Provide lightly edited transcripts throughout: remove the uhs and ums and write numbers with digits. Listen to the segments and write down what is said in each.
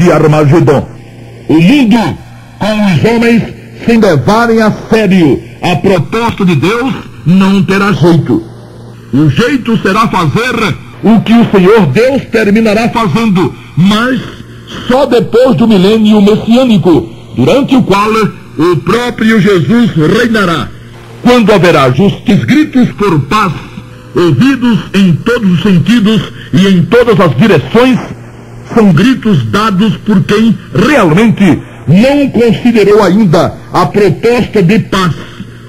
de Armagedon. O mundo, com os homens, sem levarem a sério a proposta de Deus, não terá jeito. O jeito será fazer o que o Senhor Deus terminará fazendo, mas só depois do milênio messiânico, durante o qual o próprio Jesus reinará, quando haverá justos gritos por paz, ouvidos em todos os sentidos e em todas as direções. São gritos dados por quem realmente não considerou ainda a proposta de paz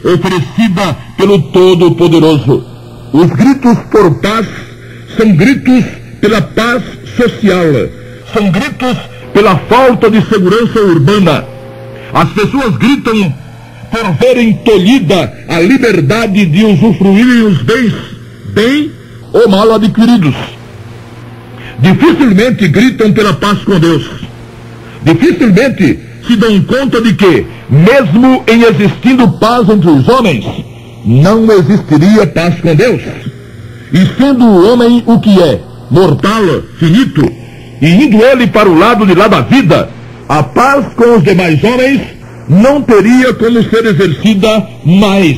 oferecida pelo Todo-Poderoso. Os gritos por paz são gritos pela paz social, são gritos pela falta de segurança urbana. As pessoas gritam por verem tolhida a liberdade de usufruírem os bens, bem ou mal adquiridos. Dificilmente gritam pela paz com Deus. Dificilmente se dão conta de que, mesmo em existindo paz entre os homens, não existiria paz com Deus. E sendo o homem o que é, mortal, finito, e indo ele para o lado de lá da vida, a paz com os demais homens não teria como ser exercida mais.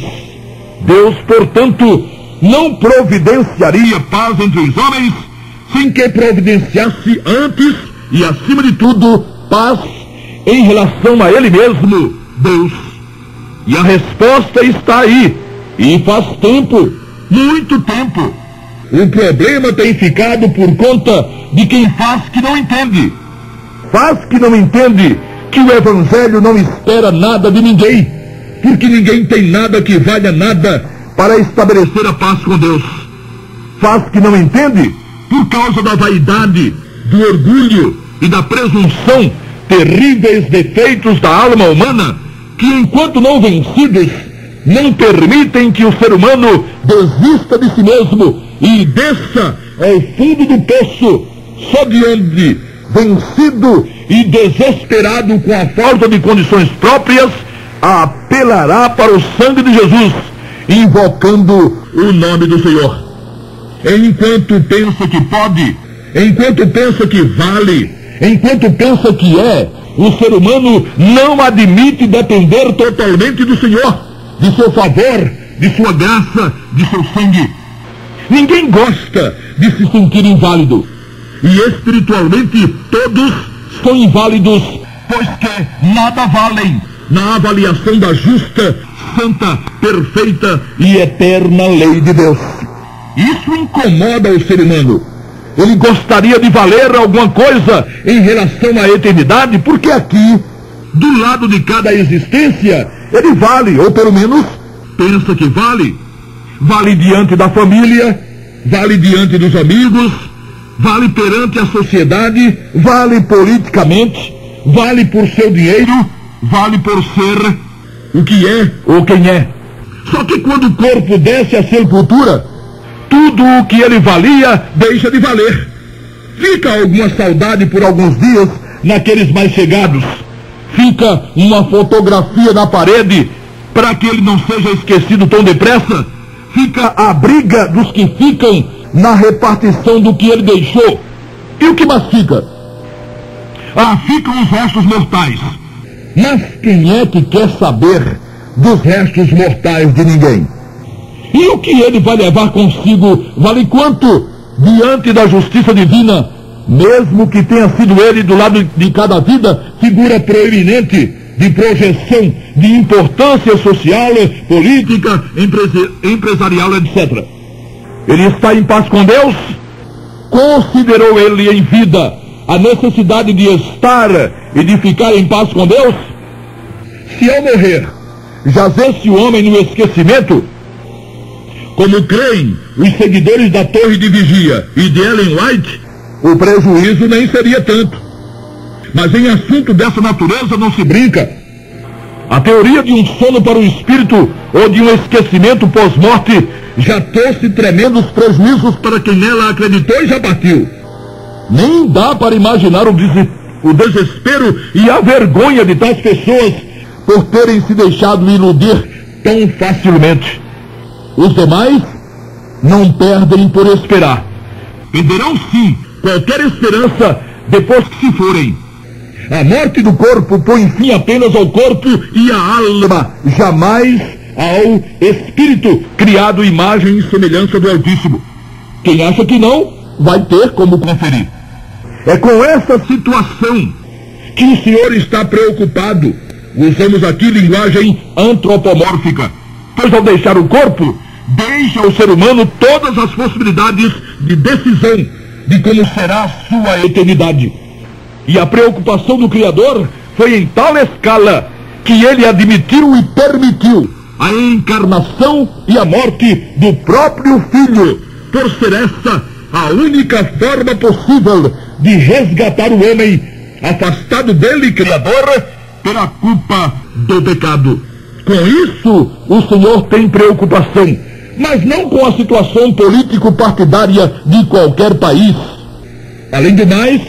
Deus, portanto, não providenciaria paz entre os homens sem que providenciasse antes e, acima de tudo, paz em relação a Ele mesmo, Deus. E a resposta está aí, e faz tempo, muito tempo. O problema tem ficado por conta de quem faz que não entende. Faz que não entende que o Evangelho não espera nada de ninguém, porque ninguém tem nada que valha nada para estabelecer a paz com Deus. Faz que não entende por causa da vaidade, do orgulho e da presunção, terríveis defeitos da alma humana, que enquanto não vencidos, não permitem que o ser humano desista de si mesmo e desça ao fundo do poço, só de onde, vencido e desesperado com a falta de condições próprias, apelará para o sangue de Jesus, invocando o nome do Senhor. Enquanto pensa que pode, enquanto pensa que vale, enquanto pensa que é, o ser humano não admite depender totalmente do Senhor, de seu favor, de sua graça, de seu sangue. Ninguém gosta de se sentir inválido. E espiritualmente todos são inválidos, pois que nada valem na avaliação da justa, santa, perfeita e eterna lei de Deus. Isso incomoda o ser humano. Ele gostaria de valer alguma coisa em relação à eternidade, porque aqui, do lado de cada existência, ele vale, ou pelo menos pensa que vale. Vale diante da família, vale diante dos amigos, vale perante a sociedade, vale politicamente, vale por seu dinheiro, vale por ser o que é ou quem é. Só que quando o corpo desce à sepultura, tudo o que ele valia deixa de valer. Fica alguma saudade por alguns dias naqueles mais chegados. Fica uma fotografia na parede para que ele não seja esquecido tão depressa. Fica a briga dos que ficam na repartição do que ele deixou. E o que mais fica? Ficam os restos mortais. Mas quem é que quer saber dos restos mortais de ninguém? E o que ele vai levar consigo vale quanto diante da justiça divina, mesmo que tenha sido ele do lado de cada vida figura proeminente de projeção, de importância social, política, empresarial, etc. Ele está em paz com Deus? Considerou ele em vida a necessidade de estar e de ficar em paz com Deus? Se ao morrer jazesse o homem no esquecimento, como creem os seguidores da Torre de Vigia e de Ellen White, o prejuízo nem seria tanto. Mas em assunto dessa natureza não se brinca. A teoria de um sono para o espírito ou de um esquecimento pós-morte já trouxe tremendos prejuízos para quem nela acreditou e já partiu. Nem dá para imaginar o desespero e a vergonha de tais pessoas por terem se deixado iludir tão facilmente. Os demais não perdem por esperar. Perderão sim qualquer esperança depois que se forem. A morte do corpo põe fim apenas ao corpo e à alma, jamais ao espírito, criado à imagem e semelhança do Altíssimo. Quem acha que não, vai ter como conferir. É com essa situação que o Senhor está preocupado. Usamos aqui linguagem antropomórfica, pois ao deixar o corpo, deixa ao ser humano todas as possibilidades de decisão de como será a sua eternidade. E a preocupação do Criador foi em tal escala que ele admitiu e permitiu a encarnação e a morte do próprio Filho, por ser essa a única forma possível de resgatar o homem afastado dele, Criador, pela culpa do pecado. Com isso, o Senhor tem preocupação, mas não com a situação político-partidária de qualquer país. Além do mais,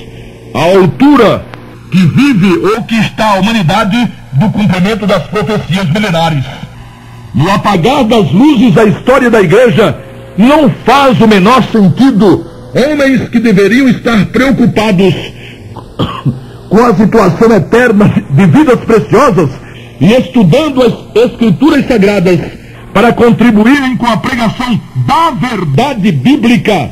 a altura que vive ou que está a humanidade do cumprimento das profecias milenares. No apagar das luzes da história da igreja, não faz o menor sentido homens que deveriam estar preocupados com a situação eterna de vidas preciosas e estudando as escrituras sagradas para contribuírem com a pregação da verdade bíblica,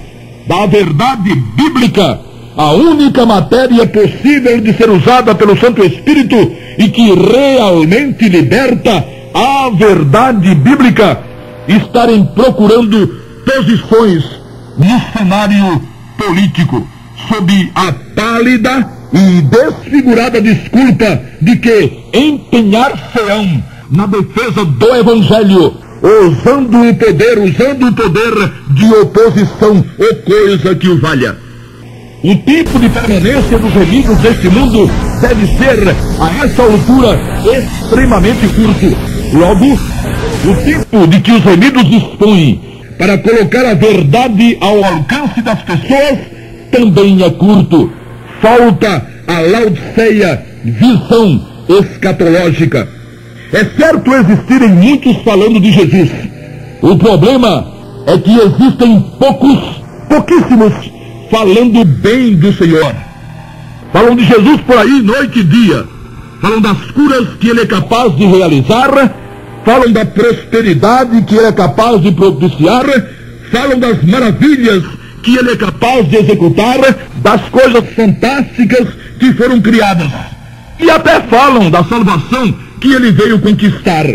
a única matéria possível de ser usada pelo Santo Espírito e que realmente liberta a verdade bíblica, estarem procurando posições no cenário político, sob a pálida e desfigurada desculpa de que empenhar-se-ão na defesa do Evangelho, usando o poder de oposição ou coisa que o valha. O tempo de permanência dos remidos deste mundo deve ser, a essa altura, extremamente curto. Logo, o tempo de que os remidos dispõem para colocar a verdade ao alcance das pessoas também é curto. Falta a Laodiceia visão escatológica. É certo existirem muitos falando de Jesus. O problema é que existem pouquíssimos falando bem do Senhor. Falam de Jesus por aí noite e dia. Falam das curas que ele é capaz de realizar. Falam da prosperidade que ele é capaz de propiciar. Falam das maravilhas que ele é capaz de executar, das coisas fantásticas que foram criadas. E até falam da salvação que ele veio conquistar.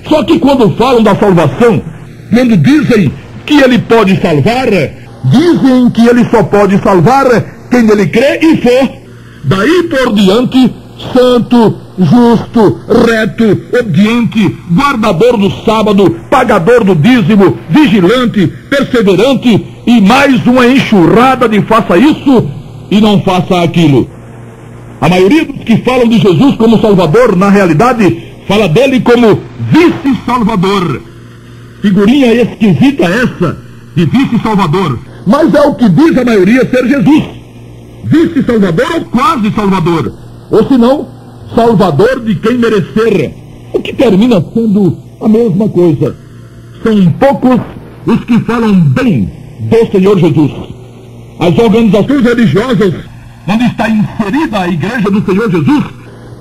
Só que quando falam da salvação, quando dizem que ele pode salvar, dizem que ele só pode salvar quem ele crê e for. Daí por diante, santo, justo, reto, obediente, guardador do sábado, pagador do dízimo, vigilante, perseverante e mais uma enxurrada de faça isso e não faça aquilo. A maioria dos que falam de Jesus como Salvador, na realidade, fala dele como vice-salvador. Figurinha esquisita essa de vice-salvador. Mas é o que diz a maioria ser Jesus. Vice-salvador ou quase salvador. Ou se não, salvador de quem merecer. O que termina sendo a mesma coisa. São poucos os que falam bem do Senhor Jesus. As organizações religiosas onde está inserida a igreja do Senhor Jesus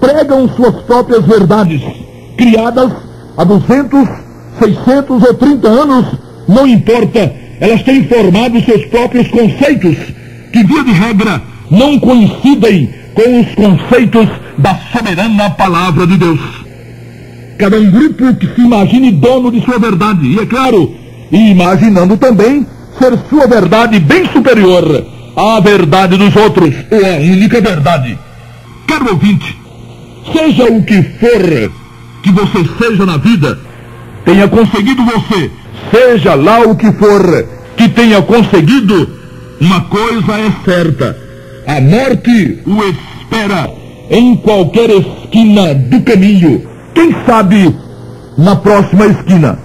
pregam suas próprias verdades, criadas há 200, 600 ou 30 anos, não importa. Elas têm formado seus próprios conceitos, que via de regra não coincidem com os conceitos da soberana palavra de Deus. Cada um grupo que se imagine dono de sua verdade, e é claro, imaginando também ser sua verdade bem superior à verdade dos outros, ou à única verdade. Caro ouvinte, seja o que for que você seja na vida, tenha conseguido você, seja lá o que for que tenha conseguido, uma coisa é certa: a morte o espera em qualquer esquina do caminho, quem sabe na próxima esquina.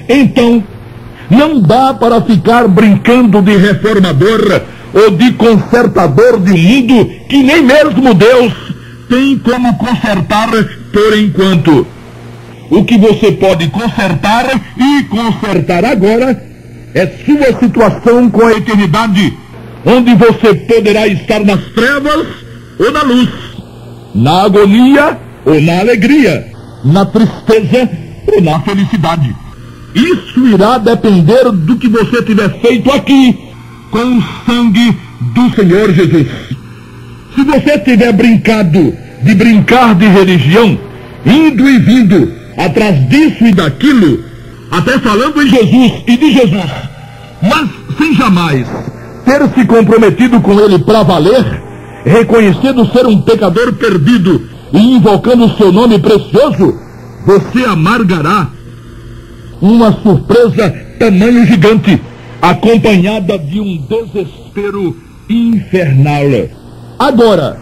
Então, não dá para ficar brincando de reformador ou de consertador de um mundo que nem mesmo Deus tem como consertar por enquanto. O que você pode consertar e consertar agora é sua situação com a eternidade, onde você poderá estar nas trevas ou na luz, na agonia ou na alegria, na tristeza ou na felicidade. Isso irá depender do que você tiver feito aqui com o sangue do Senhor Jesus. Se você tiver brincado de brincar de religião, indo e vindo atrás disso e daquilo, até falando em Jesus e de Jesus, mas sem jamais ter se comprometido com ele para valer, reconhecendo ser um pecador perdido e invocando o seu nome precioso, você amargará uma surpresa tamanho gigante, acompanhada de um desespero infernal. Agora,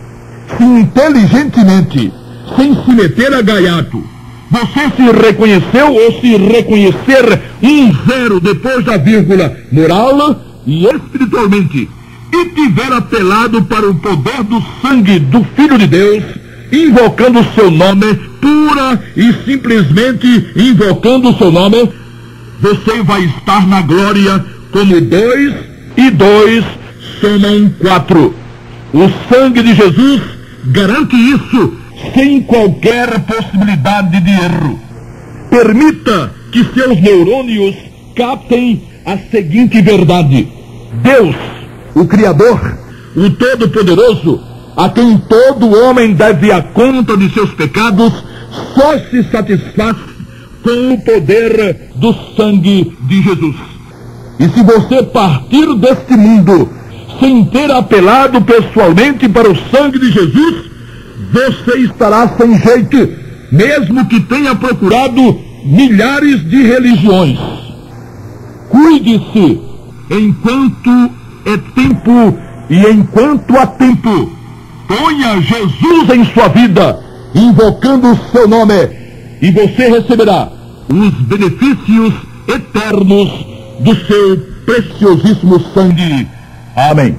se inteligentemente, sem se meter a gaiato, você se reconheceu ou se reconhecer um zero depois da vírgula moral e espiritualmente, e tiver apelado para o poder do sangue do Filho de Deus, invocando o seu nome, pura e simplesmente invocando o seu nome, você vai estar na glória como 2 e 2 somam 4. O sangue de Jesus garante isso sem qualquer possibilidade de erro. Permita que seus neurônios captem a seguinte verdade: Deus, o Criador, o Todo-Poderoso, a quem todo homem deve a conta de seus pecados, só se satisfaz com o poder do sangue de Jesus. E se você partir deste mundo sem ter apelado pessoalmente para o sangue de Jesus, você estará sem jeito, mesmo que tenha procurado milhares de religiões. Cuide-se enquanto é tempo e enquanto há tempo. Ponha Jesus em sua vida, invocando o seu nome, e você receberá os benefícios eternos do seu preciosíssimo sangue. Amém.